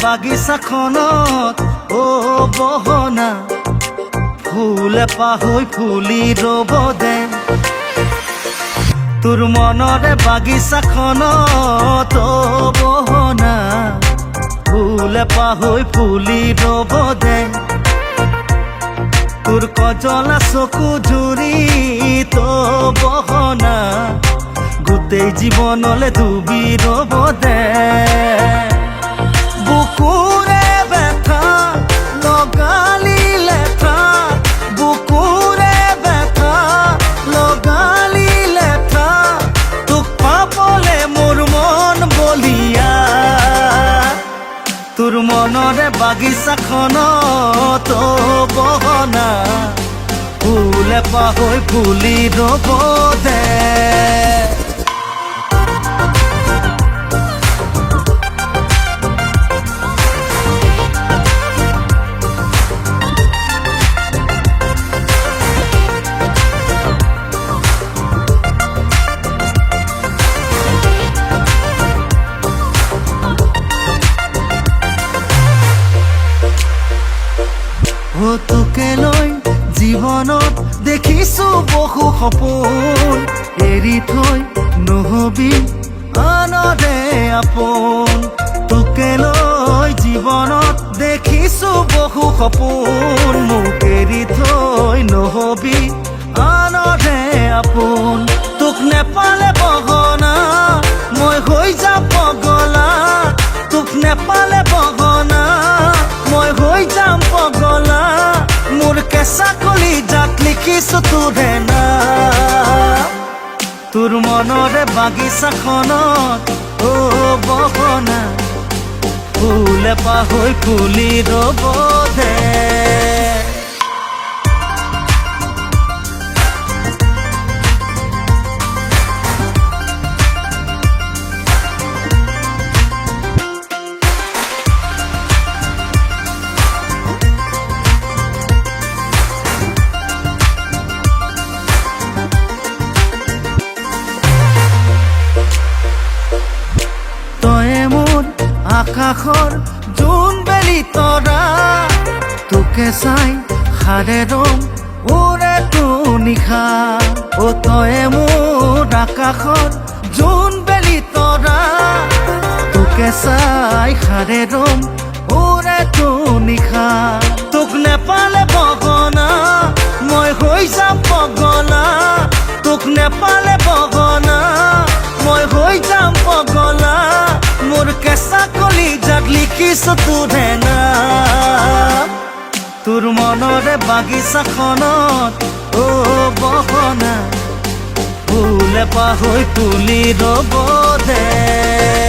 বাগিচাখনত বহনা ফুল এপাহ ফুলি ৰ'ব দে তোৰ মনৰে বাগিচাখনত বহনা ফুল এপাহ ফুলি ৰ'ব দে তোৰ কজলা চকু জুৰি বহনা গোটেই জীৱনলে ডুবি ৰ'ব দে বুকুৰে ব্যথা লগালি লেঠা বুকুৰে ব্যথা লগালি লেঠা তোক পাবলে মোৰ মন বলিয়া তোৰ মনৰে বাগিচাখনত বহনা ফুল এপাহ ফুলি ৰ'ব দে তোকে লৈ জীৱনত দেখিছো বহু সপোন এৰি থৈ নহবি আনৰে আপোন তোকে লৈ জীৱনত দেখিছো বহু সপোন মোক এৰি থৈ নহবি আনৰে আপোন তোক নেপালে বহনা মই হৈ যাম পগলা তোক নেপালে বহনা মই হৈ যাম পগলা মোৰ কেঁচা কলিজাত লিখিছো তোৰে নাম তোৰ মনৰে বাগিচাখনত বহনা ফুল এপাহ ফুলি ৰ'ব দে আকাশৰ জোন বেলি তৰা তোকে চাই সাৰে ৰম ওৰে তো নিশা তয়ে মোৰ আকাশৰ জোন বেলি তৰা তোকে চাই সাৰে ৰম ওৰে তো নিশা তোক নেপালে বহনা মই হৈ যাম পগলা তোক নেপালে বহনা মই হৈ যাম পগলা মোৰ কেঁচা কলিজাত লিখিছো তোৰে নাম তোৰ মনৰে বাগিচাখনত বহনা ফুল এপাহ ফুলি ৰ'ব দে